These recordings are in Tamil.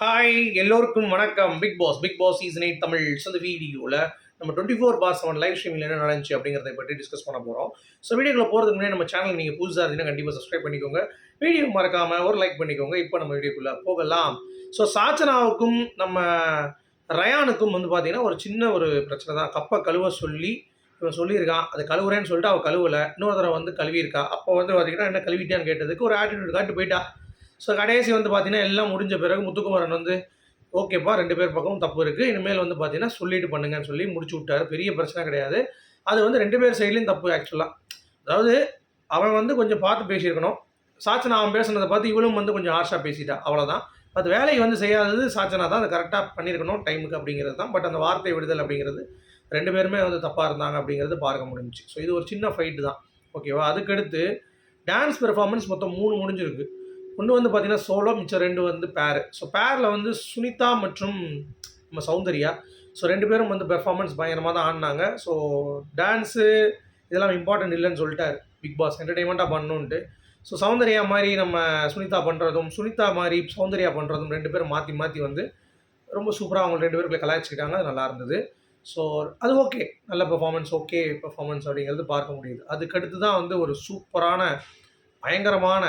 ஹாய் எல்லோருக்கும் வணக்கம். பிக் பாஸ் சீசன் 8 தமிழ் இந்த வீடியோவில் நம்ம 24/7 லைவ் ஸ்ட்ரீமில் என்ன நடந்துச்சு அப்படிங்கிறத பற்றி டிஸ்கஸ் பண்ண போகிறோம். ஸோ வீடியோக்குள்ள போகிறதுக்கு முன்னாடி நம்ம சேனல் நீங்கள் புதுசாக இருந்தீங்கன்னா கண்டிப்பாக சப்ஸ்கிரைப் பண்ணிக்கோங்க. வீடியோ மறக்காமல் ஒரு லைக் பண்ணிக்கோங்க. இப்போ நம்ம வீடியோக்குள்ளே போகலாம். ஸோ சாச்சனாவுக்கும் நம்ம ரயானுக்கும் வந்து பார்த்தீங்கன்னா ஒரு சின்ன ஒரு பிரச்சனை தான். கப்பை கழுவ சொல்லி இவன் சொல்லியிருக்கான், அதை கழுவுறேன்னு சொல்லிட்டு அவள் கழுவலை. இன்னொரு தடவை வந்து கழுவியிருக்கா. அப்போ வந்து பார்த்தீங்கன்னா என்ன கழுவிட்டான்னு கேட்டதுக்கு ஒரு ஆட்டிடியூட் காட்டு போயிட்டா. ஸோ கடைசி வந்து பார்த்தீங்கன்னா எல்லாம் முடிஞ்ச பிறகு முத்துக்குமரன் வந்து ஓகேப்பா 2 பேர் பக்கமும் தப்பு இருக்குது, இனிமேல் வந்து பார்த்தீங்கன்னா சொல்லிட்டு பண்ணுங்கன்னு சொல்லி முடிச்சு விட்டாரு. பெரிய பிரச்சனை கிடையாது. அது வந்து 2 பேர் சைட்லேயும் தப்பு ஆக்சுவலாக. அதாவது அவன் வந்து கொஞ்சம் பார்த்து பேசியிருக்கணும். சாச்சனா அவன் பேசுனதை பார்த்து இவளும் வந்து கொஞ்சம் ஹார்ஷாக பேசிட்டா, அவ்வளோதான். அது வேலையை வந்து செய்யாதது சாச்சனா தான். அதை கரெக்டாக பண்ணியிருக்கணும் டைமுக்கு அப்படிங்கிறது தான். பட் அந்த வார்த்தை விடுதல் அப்படிங்கிறது 2 பேருமே வந்து தப்பாக இருந்தாங்க அப்படிங்கிறது பார்க்க முடிஞ்சிச்சு. ஸோ இது ஒரு சின்ன ஃபைட்டு தான், ஓகேவா. அதுக்கடுத்து டான்ஸ் பெர்ஃபார்மன்ஸ் மொத்தம் 3 முடிஞ்சிருக்கு. ஒன்று வந்து பார்த்தீங்கன்னா சோலோ, மிச்சம் 2 வந்து பேர். ஸோ பேரில் வந்து சுனிதா மற்றும் நம்ம சௌந்தர்யா. ஸோ 2 பேரும் வந்து பெர்ஃபார்மன்ஸ் பயங்கரமாக தான் ஆடினாங்க. ஸோ டான்ஸு இதெல்லாம் இம்பார்ட்டன்ட் இல்லைன்னு சொல்லிட்டார் பிக் பாஸ், என்டர்டெயின்மெண்ட்டாக பண்ணணுன்ட்டு. ஸோ சௌந்தர்யா மாதிரி நம்ம சுனிதா பண்ணுறதும், சுனிதா மாதிரி சௌந்தர்யா பண்ணுறதும் 2 பேரும் மாற்றி மாற்றி வந்து ரொம்ப சூப்பராக அவங்க 2 பேருக்குள்ள கலாய்ச்சிக்கிட்டாங்க. அது நல்லா இருந்தது. ஸோ அது ஓகே, நல்ல பெர்ஃபார்மன்ஸ், ஓகே பெர்ஃபார்மன்ஸ் அப்படிங்கிறது பார்க்க முடியுது. அதுக்கடுத்து தான் வந்து ஒரு சூப்பரான பயங்கரமான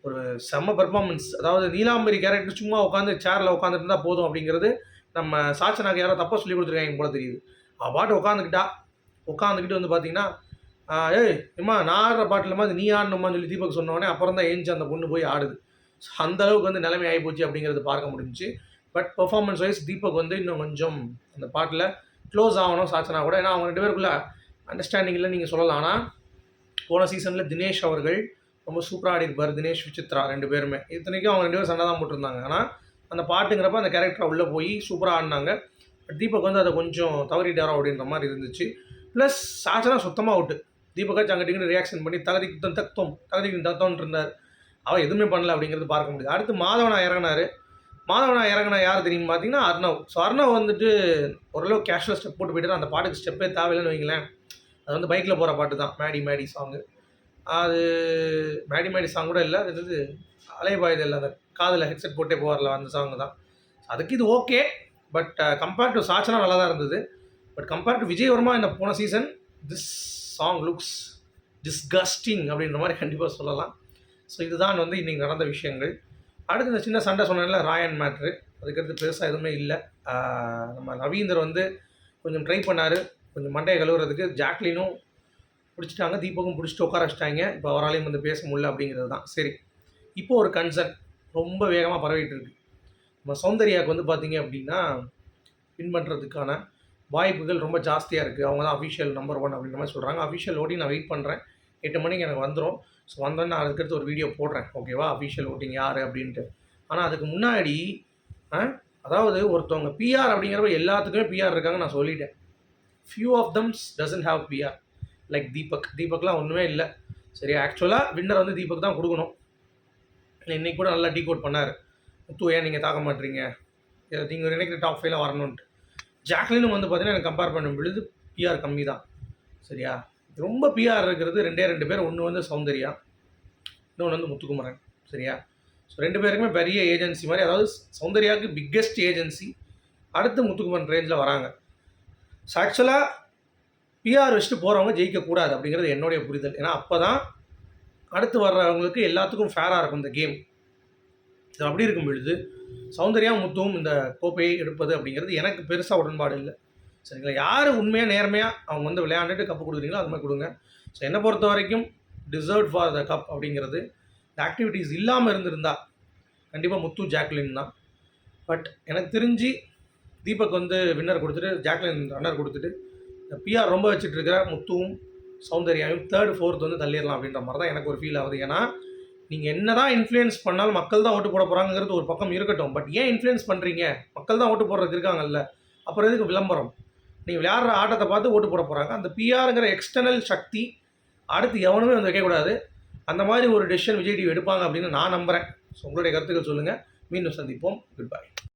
ஒரு செம்ம பெர்ஃபார்மன்ஸ். அதாவது நீலாம்பரி கேரக்டர் சும்மா உட்காந்து சேரில் உட்காந்துட்டு இருந்தால் போதும் அப்படிங்கிறது நம்ம சாச்சனாக்கு யாரோ தப்பாக சொல்லி கொடுத்துருக்காங்க போல தெரியுது. அவள் பாட்டு உட்காந்துக்கிட்டு வந்து பார்த்தீங்கன்னா ஏய் இம்மா நான் ஆடுற பாட்டிலமா அது நீ ஆடணுமான்னு சொல்லி தீபக் சொன்னோடனே அப்புறம் தான் ஏஞ்சி அந்த பொண்ணு போய் ஆடுது. ஸோ அந்தளவுக்கு வந்து நிலைமை ஆகிப்போச்சு அப்படிங்கிறது பார்க்க முடிஞ்சிச்சு. பட் பெர்ஃபார்மன்ஸ் வைஸ் தீபக் வந்து இன்னும் கொஞ்சம் அந்த பாட்டில் க்ளோஸ் ஆகணும் சாச்சனா கூட. ஏன்னா அவங்க 2 பேருக்குள்ள அண்டர்ஸ்டாண்டிங் இல்லை நீங்கள் சொல்லலாம். ஆனால் போன சீசனில் தினேஷ் அவர்கள் ரொம்ப சூப்பராக ஆடிருப்பார். தினேஷ், விசித்ரா 2 பேருமே. இத்தனைக்கும் அவங்க 2 பேரும் சண்டை தான் போட்டிருந்தாங்க. ஆனால் அந்த பாட்டுங்கிறப்ப அந்த கேரக்டரை உள்ளே போய் சூப்பராக ஆடினாங்க. பட் தீபக் வந்து அதை கொஞ்சம் தவறிட்டாரோ அப்படின்ற மாதிரி இருந்துச்சு. ப்ளஸ் சாச்சனா சுத்தமாக அவுட்டு. தீபக்காச்சும் அங்கிட்டு ரியாக்ஷன் பண்ணி தகுதிக்கு தத்தோன்னு இருந்தார். அவள் எதுவுமே பண்ணல அப்படிங்கிறது பார்க்க முடியுது. அடுத்து மாதவனா இறங்கினா யார் தெரியும்னு பார்த்தீங்கன்னா அர்ணவ். ஸோ அர்ணவ் வந்துட்டு ஓரளவு கேஷுவல் ஸ்டெப் போட்டு போயிட்டு அந்த பாட்டுக்கு ஸ்டெப்பே தேவையில்லைன்னு வைங்களேன். அது வந்து பைக்கில் போகிற பாட்டு தான், மேடி சாங்கு. அது மேடி சாங் கூட இல்லை, அது இது அலைபாயுது இல்லை, அந்த காதில் ஹெட்செட் போட்டே போகிறல அந்த சாங் தான். அதுக்கு இது okay. But compared to Sachana நல்லா தான் இருந்தது. But compared to Vijay Varma இந்த போன season this song looks disgusting அப்படின்ற மாதிரி கண்டிப்பாக சொல்லலாம். ஸோ இதுதான் வந்து இன்றைக்கி நடந்த விஷயங்கள். அடுத்து இந்த சின்ன சண்டை சொன்னேன்ல, ராயன் மேட்ரு, அதுக்கடுத்து பெருசாக எதுவுமே இல்லை. நம்ம ரவீந்தர் வந்து கொஞ்சம் ட்ரை பண்ணார் கொஞ்சம் மண்டையை கழுவுறதுக்கு. ஜாக்லினும் பிடிச்சிட்டாங்க, தீபக்கும் பிடிச்சிட்டு உட்கார வச்சிட்டாங்க. இப்போ அவராலையும் வந்து பேச முடியல அப்படிங்கிறது தான். சரி, இப்போது ஒரு கன்சர்ன் ரொம்ப வேகமாக பரவிட்டு இருக்குது. நம்ம சௌந்தர்யாவுக்கு வந்து பார்த்திங்க அப்படின்னா வின் பண்ணுறதுக்கான வாய்ப்புகள் ரொம்ப ஜாஸ்தியாக இருக்குது. அவங்க தான் அஃபிஷியல் நம்பர் 1 அப்படின்ற மாதிரி சொல்கிறாங்க. அஃபிஷியல் ஓட்டிங் நான் வெயிட் பண்ணுறேன். 8 மணிக்கு எனக்கு வந்துடும். ஸோ வந்தோன்னே நான் அதுக்கடுத்து ஒரு வீடியோ போடுறேன், ஓகேவா, அஃபிஷியல் ஓட்டிங் யார் அப்படின்ட்டு. ஆனால் அதுக்கு முன்னாடி அதாவது ஒருத்தவங்க பிஆர் அப்படிங்கிறப்ப எல்லாத்துக்குமே பிஆர் இருக்காங்க நான் சொல்லிட்டேன். Few of thems doesn't have PR like தீபக்லாம் ஒன்றுமே இல்லை. சரி, ஆக்சுவலாக வின்னர் வந்து தீபக் தான் கொடுக்கணும். இன்றைக்கி கூட நல்லா டீகோட் பண்ணார். முத்து ஏன் நீங்கள் தாக்க மாட்டீங்க, நீங்கள் நினைக்கிற டாப் 5 வரணுன்ட்டு. ஜாக்லினும் வந்து பார்த்தீங்கன்னா எனக்கு கம்பேர் பண்ணும் பொழுது பிஆர் கம்மி தான். சரியா, ரொம்ப பிஆர் இருக்கிறது 2 பேர். ஒன்று வந்து சௌந்தர்யா, இன்னொன்று வந்து முத்துக்குமரன். சரியா, ஸோ 2 பேருக்குமே பெரிய ஏஜென்சி மாதிரி. அதாவது சௌந்தர்யாவுக்கு பிக்கெஸ்ட் ஏஜென்சி, அடுத்து முத்துக்குமரன் ரேஞ்சில் வராங்க. ஸோ ஆக்சுவலாக பிஆர் வச்சுட்டு போகிறவங்க ஜெயிக்கக்கூடாது அப்படிங்கிறது என்னுடைய புரிதல். ஏன்னா அப்போ தான் அடுத்து வர்றவங்களுக்கு எல்லாத்துக்கும் ஃபேராக இருக்கும் இந்த கேம். இது அப்படி இருக்கும் பொழுது சௌந்தர்யா முத்துவும் இந்த கோப்பையை எடுப்பது அப்படிங்கிறது எனக்கு பெருசாக உடன்பாடு இல்லை. சரிங்களா, யார் உண்மையாக நேர்மையாக அவங்க வந்து விளையாண்டுட்டு கப்பு கொடுக்குறீங்களோ அது மாதிரி கொடுங்க. ஸோ என்னை பொறுத்த வரைக்கும் டிசர்வ் ஃபார் த கப் அப்படிங்கிறது இந்த ஆக்டிவிட்டீஸ் இல்லாமல் இருந்திருந்தால் கண்டிப்பாக முத்து ஜாக்லின் தான். பட் எனக்கு தெரிஞ்சு தீபக் வந்து வின்னர் கொடுத்துட்டு ஜாக்லின் ரன்னர் கொடுத்துட்டு பிஆர் ரொம்ப வச்சுட்டு இருக்கிற முத்துவும் சௌந்தர்யாவும் 3rd 4th வந்து தள்ளிடலாம் அப்படின்ற மாதிரி தான் எனக்கு ஒரு ஃபீல் ஆகுது. ஏன்னா நீங்கள் என்ன தான் இன்ஃப்ளூயன்ஸ் பண்ணாலும் மக்கள் தான் ஓட்டு போட போகிறாங்கிறது ஒரு பக்கம் இருக்கட்டும். பட் ஏன் இன்ஃப்ளூயன்ஸ் பண்ணுறீங்க? மக்கள் தான் ஓட்டு போடுறதுக்கு இருக்காங்கல்ல, அப்புறம் எதுக்கு விளம்பரம்? நீங்கள் விளையாடுற ஆட்டத்தை பார்த்து ஓட்டு போட போகிறாங்க. அந்த பிஆருங்கிற எக்ஸ்டர்னல் சக்தி அடுத்து எவனுமே வந்து வைக்கக்கூடாது. அந்த மாதிரி ஒரு டெசிஷன் விஜய் டிவி எடுப்பாங்க அப்படின்னு நான் நம்புகிறேன். ஸோ உங்களுடைய கருத்துக்கள் சொல்லுங்கள். மீண்டும் சந்திப்போம். Good bye.